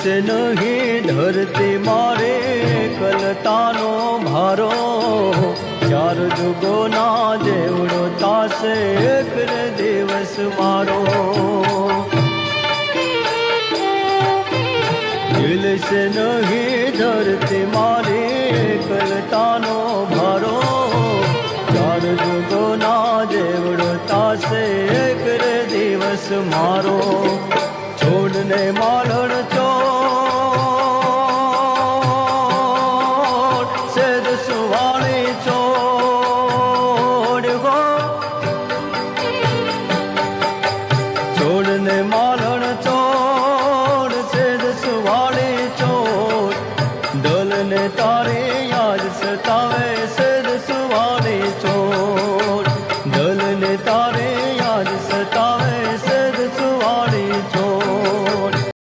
से नहीं धरती मारे कलतानो भारो चार जुगो ना जेवड़ो तासे एक रे दिवस मारो दिल से नहीं धरती मारे कलतानो भारो चार जुगो ना जेवड़ो तासे एक रे दिवस मारो छोड़ने मालण चोर सेद सुवाणी चोर गो छोड़ने मालण चोर सेद सुवाणी चोर दलने तारे याद सतावे सेद सुवाणी चोर दलने तारे याद सतावे